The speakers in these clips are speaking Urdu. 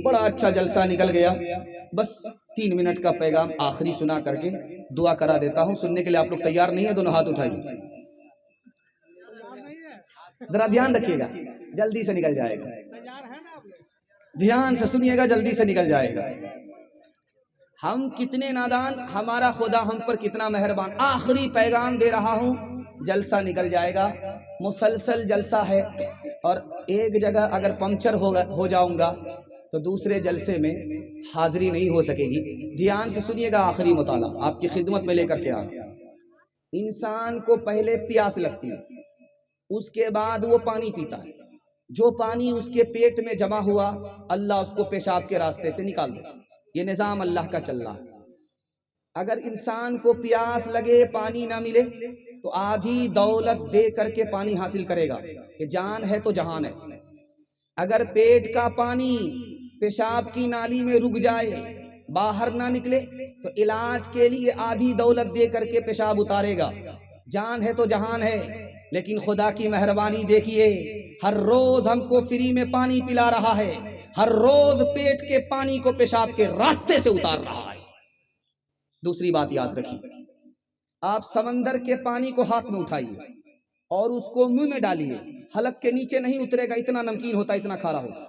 بڑا اچھا جلسہ نکل گیا. بس 3 منٹ کا پیغام آخری سنا کر کے دعا کرا دیتا ہوں. سننے کے لیے آپ لوگ تیار نہیں ہیں؟ دونوں ہاتھ اٹھائیے. ذرا دھیان رکھیے گا, جلدی سے نکل جائے گا. دھیان سے سنیے گا, جلدی سے نکل جائے گا. ہم کتنے نادان, ہمارا خدا ہم پر کتنا مہربان. آخری پیغام دے رہا ہوں, جلسہ نکل جائے گا. مسلسل جلسہ ہے, اور ایک جگہ اگر پنکچر ہو جاؤں گا تو دوسرے جلسے میں حاضری نہیں ہو سکے گی. دھیان سے سنیے گا, آخری مطالعہ آپ کی خدمت میں لے کر کے آ. انسان کو پہلے پیاس لگتی ہے, اس کے بعد وہ پانی پیتا ہے. جو پانی اس کے پیٹ میں جمع ہوا, اللہ اس کو پیشاب کے راستے سے نکال دیتا. یہ نظام اللہ کا چل رہا ہے. اگر انسان کو پیاس لگے, پانی نہ ملے, تو آدھی دولت دے کر کے پانی حاصل کرے گا کہ جان ہے تو جہان ہے. اگر پیٹ کا پانی پیشاب کی نالی میں رک جائے, باہر نہ نکلے, تو علاج کے لیے آدھی دولت دے کر کے پیشاب اتارے گا. جان ہے تو جہان ہے. لیکن خدا کی مہربانی دیکھیے, ہر روز ہم کو فری میں پانی پلا رہا ہے, ہر روز پیٹ کے پانی کو پیشاب کے راستے سے اتار رہا ہے. دوسری بات یاد رکھیے, آپ سمندر کے پانی کو ہاتھ میں اٹھائیے اور اس کو منہ میں ڈالیے, حلق کے نیچے نہیں اترے گا, اتنا نمکین ہوتا, اتنا کھارا ہوتا.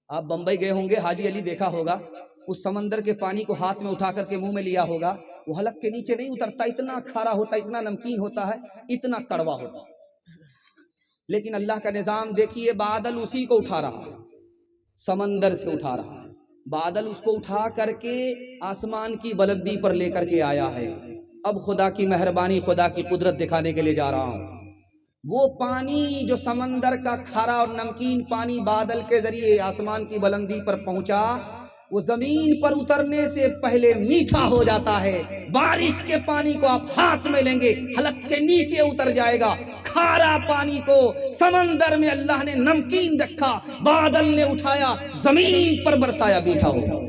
آپ بمبئی گئے ہوں گے, حاجی علی دیکھا ہوگا, اس سمندر کے پانی کو ہاتھ میں اٹھا کر کے منہ میں لیا ہوگا, وہ حلق کے نیچے نہیں اترتا, اتنا کھارا ہوتا, اتنا نمکین ہوتا ہے, اتنا کڑوا ہوتا. لیکن اللہ کا نظام دیکھیے, بادل اسی کو اٹھا رہا ہے, سمندر سے اٹھا رہا ہے. بادل اس کو اٹھا کر کے آسمان کی بلندی پر لے کر کے آیا ہے. اب خدا کی مہربانی, خدا کی قدرت دکھانے کے لیے جا رہا ہوں. وہ پانی جو سمندر کا کھارا اور نمکین پانی بادل کے ذریعے آسمان کی بلندی پر پہنچا, وہ زمین پر اترنے سے پہلے میٹھا ہو جاتا ہے. بارش کے پانی کو آپ ہاتھ میں لیں گے, حلق کے نیچے اتر جائے گا. کھارا پانی کو سمندر میں اللہ نے نمکین رکھا, بادل نے اٹھایا, زمین پر برسایا, میٹھا ہوگا.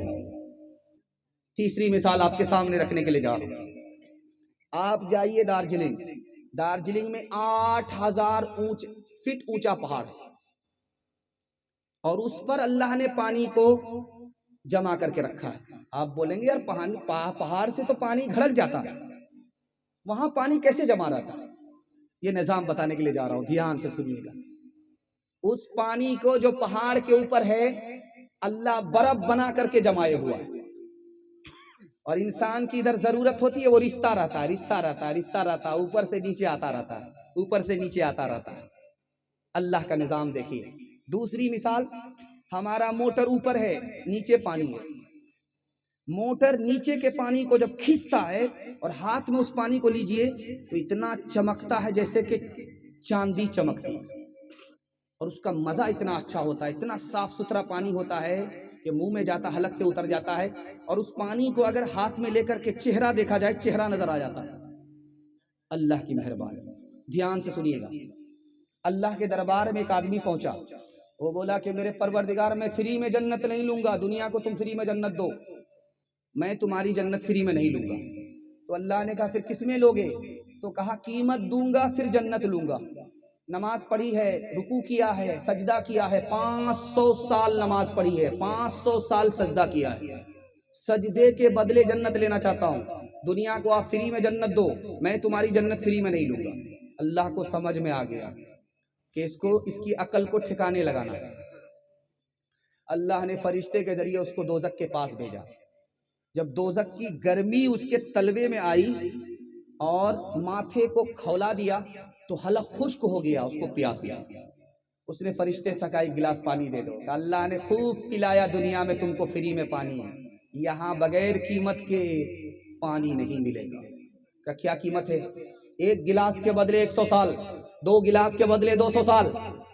تیسری مثال آپ کے سامنے رکھنے کے لیے جا رہا ہوں. آپ جائیے دارجلنگ. دارجلنگ میں 8000 فٹ اونچا پہاڑ ہے, اور اس پر اللہ نے پانی کو جمع کر کے رکھا ہے. آپ بولیں گے یار پہاڑ سے تو پانی گھڑک جاتا ہے, وہاں پانی کیسے جمع رہتا ہے؟ یہ نظام بتانے کے لیے جا رہا ہوں, دھیان سے سنیے گا. اس پانی کو جو پہاڑ کے اوپر ہے, اللہ برف بنا کر کے جمائے ہوا ہے. اور انسان کی ادھر ضرورت ہوتی ہے, وہ رشتہ رہتا ہے, اوپر سے نیچے آتا رہتا ہے, اوپر سے نیچے آتا رہتا ہے. اللہ کا نظام دیکھیے. دوسری مثال, ہمارا موٹر اوپر ہے, نیچے پانی ہے. موٹر نیچے کے پانی کو جب کھینچتا ہے اور ہاتھ میں اس پانی کو لیجئے, تو اتنا چمکتا ہے جیسے کہ چاندی چمکتی ہے, اور اس کا مزہ اتنا اچھا ہوتا ہے, اتنا صاف ستھرا پانی ہوتا ہے کہ منہ میں جاتا, حلق سے اتر جاتا ہے. اور اس پانی کو اگر ہاتھ میں لے کر کے چہرہ دیکھا جائے, چہرہ نظر آ جاتا ہے. اللہ کی مہربانی. دھیان سے سنیے گا. اللہ کے دربار میں ایک آدمی پہنچا, وہ بولا کہ میرے پروردگار, میں فری میں جنت نہیں لوں گا, دنیا کو تم فری میں جنت دو, میں تمہاری جنت فری میں نہیں لوں گا. تو اللہ نے کہا پھر کس میں لوگے؟ تو کہا قیمت دوں گا پھر جنت لوں گا. نماز پڑھی ہے, رکوع کیا ہے, سجدہ کیا ہے, 500 سال نماز پڑھی ہے, 500 سال سجدہ کیا ہے, سجدے کے بدلے جنت لینا چاہتا ہوں. دنیا کو آپ فری میں جنت دو, میں تمہاری جنت فری میں نہیں لوں گا. اللہ کو سمجھ میں آ گیا کہ اس کی عقل کو ٹھکانے لگانا ہے. اللہ نے فرشتے کے ذریعے اس کو دوزخ کے پاس بھیجا. جب دوزخ کی گرمی اس کے تلوے میں آئی اور ماتھے کو کھولا دیا, تو حلق خشک ہو گیا, اس کو پیاس لگی. اس نے فرشتے سے کہا ایک گلاس پانی دے دو. اللہ نے خوب پلایا, دنیا میں تم کو فری میں پانی, یہاں بغیر قیمت کے پانی نہیں ملے گا. کا کیا قیمت ہے؟ 1 گلاس کے بدلے 100 سال, 2 گلاس کے بدلے 200 سال,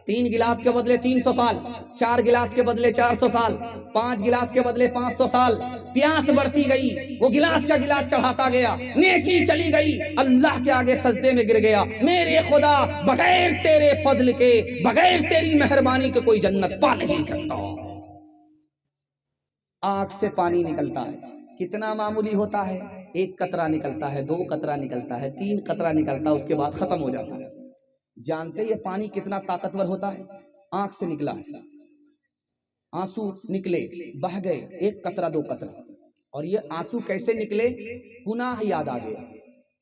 3 گلاس کے بدلے 300 سال, 4 گلاس کے بدلے 400 سال, 5 گلاس کے بدلے 500 سال. پیاس بڑھتی گئی, وہ گلاس کا گلاس چڑھاتا گیا, نیکی چلی گئی, اللہ کے آگے سجدے میں گر گیا. میرے خدا, بغیر تیرے فضل کے, بغیر تیری مہربانی کے کوئی جنت پا نہیں سکتا. آنکھ سے پانی نکلتا ہے, کتنا معمولی ہوتا ہے, 1 قطرہ نکلتا ہے, 2 قطرہ نکلتا ہے, 3 قطرہ نکلتا ہے, اس کے بعد ختم ہو جاتا ہے. جانتے یہ پانی کتنا طاقتور ہوتا ہے؟ آنکھ سے نکلا ہے. آنسو نکلے، بہہ گئے، ایک قطرہ دو قطرہ، اور یہ آنسو کیسے نکلے؟ گناہ یاد آ گیا،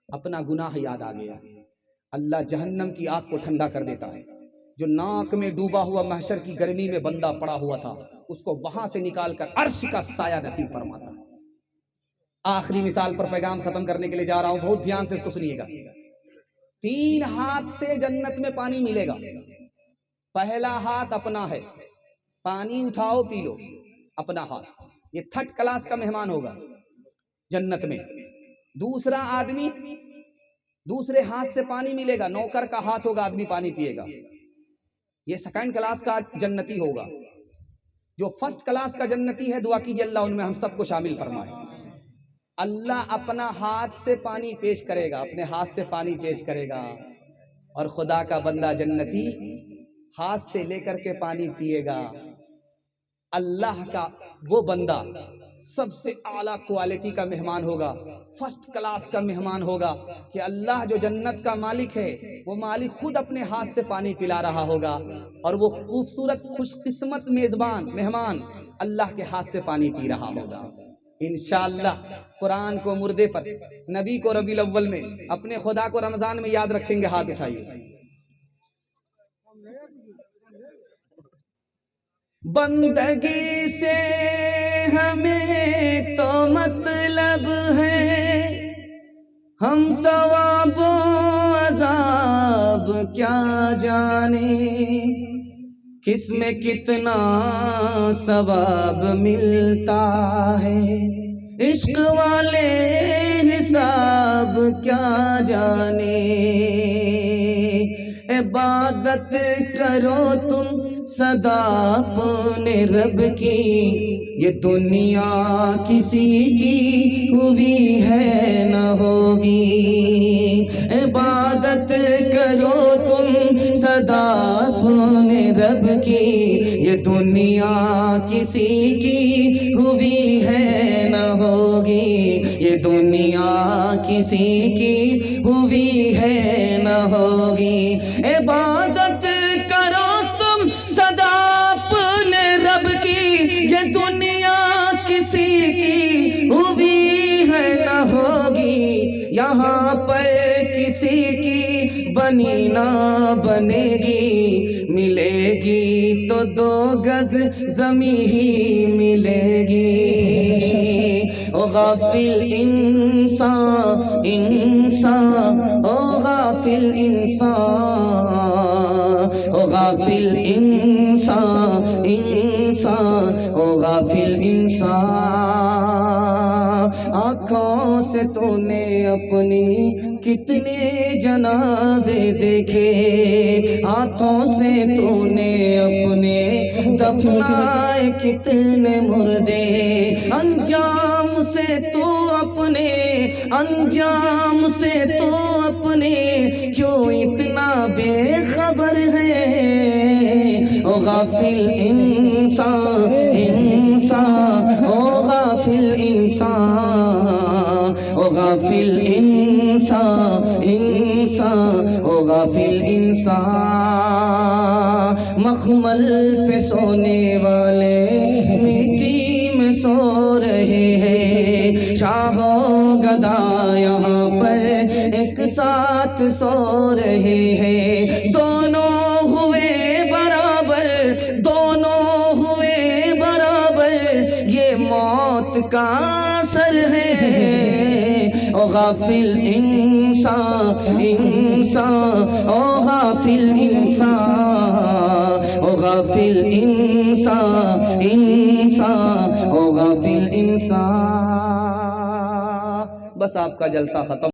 اپنا گناہ یاد آ گیا۔ اللہ جہنم کی آگ کو ٹھنڈا کر دیتا ہے۔ جو ناک میں ڈوبا ہوا محشر کی گرمی میں بندہ پڑا ہوا تھا، اس کو وہاں سے نکال کر عرش کا سایہ نصیب فرماتا ہے۔ آخری مثال پر پیغام ختم کرنے کے لیے جا رہا ہوں، بہت دھیان سے اس کو سنیے گا۔ 3 ہاتھ سے جنت میں پانی ملے گا۔ پہلا ہاتھ اپنا ہے، پانی اٹھاؤ پی لو، اپنا ہاتھ، یہ 3rd کلاس کا مہمان ہوگا جنت میں۔ دوسرا آدمی، دوسرے ہاتھ سے پانی ملے گا، نوکر کا ہاتھ ہوگا، آدمی پانی پیے گا، یہ 2nd کلاس کا جنتی ہوگا۔ جو 1st کلاس کا جنتی ہے، دعا کیجیے اللہ ان میں ہم سب کو شامل فرمائے۔ اللہ اپنا ہاتھ سے پانی پیش کرے گا، اپنے ہاتھ سے پانی پیش کرے گا، اور خدا کا بندہ جنتی ہاتھ سے لے کر کے پانی پیے گا۔ اللہ کا وہ بندہ سب سے اعلیٰ کوالٹی کا مہمان ہوگا، 1st کلاس کا مہمان ہوگا، کہ اللہ جو جنت کا مالک ہے، وہ مالک خود اپنے ہاتھ سے پانی پلا رہا ہوگا، اور وہ خوبصورت خوش قسمت میزبان مہمان اللہ کے ہاتھ سے پانی پی رہا ہوگا۔ انشاءاللہ قرآن کو مردے پر، نبی کو ربیع الاول میں، اپنے خدا کو رمضان میں یاد رکھیں گے، ہاتھ اٹھائیے۔ بندگی سے ہمیں تو مطلب ہے، ہم ثواب و عذاب کیا جانے، کس میں کتنا ثواب ملتا ہے، عشق والے حساب کیا جانے۔ عبادت کرو تم سدا اپنے رب کی، یہ دنیا کسی کی ہوئی ہے نہ ہوگی۔ عبادت کرو تم سدا اپنے رب کی، یہ دنیا کسی کی ہوئی ہے نہ ہوگی، یہ دنیا کسی کی ہوئی ہے نہ ہوگی۔ عبادت کرو تم سدا اپنے رب کی، یہ دنیا کسی کی ہوئی ہے نہ ہوگی، یہاں پر کسی کی بنی نہ بنے گی، ملے گی تو 2 گز زمیں ہی ملے گی۔ او غافل انسان انسان، او غافل انسان، او غافل انسان انسان، او غافل انسان۔ آنکھوں سے تو نے اپنی کتنے جنازے دیکھے، ہاتھوں سے تو نے اپنے دفنائے کتنے مردے، انجام سے تو اپنے، انجام سے تو اپنے کیوں اتنا بے خبر ہے۔ او غافل انسان انسان، او غافل انسان، او غافل انسان انسان، او غافل انسان۔ مخمل پہ سونے والے مٹی میں سو رہے ہیں، شاہ و گدا یہاں پر ایک ساتھ سو رہے ہیں، دونوں ہوئے برابر، دونوں ہوئے برابر، یہ موت کا اثر ہے۔ او غافل انسان انسان، او غافل انسان، او غافل انسان انسان، او غافل انسان۔ بس آپ کا جلسہ ختم۔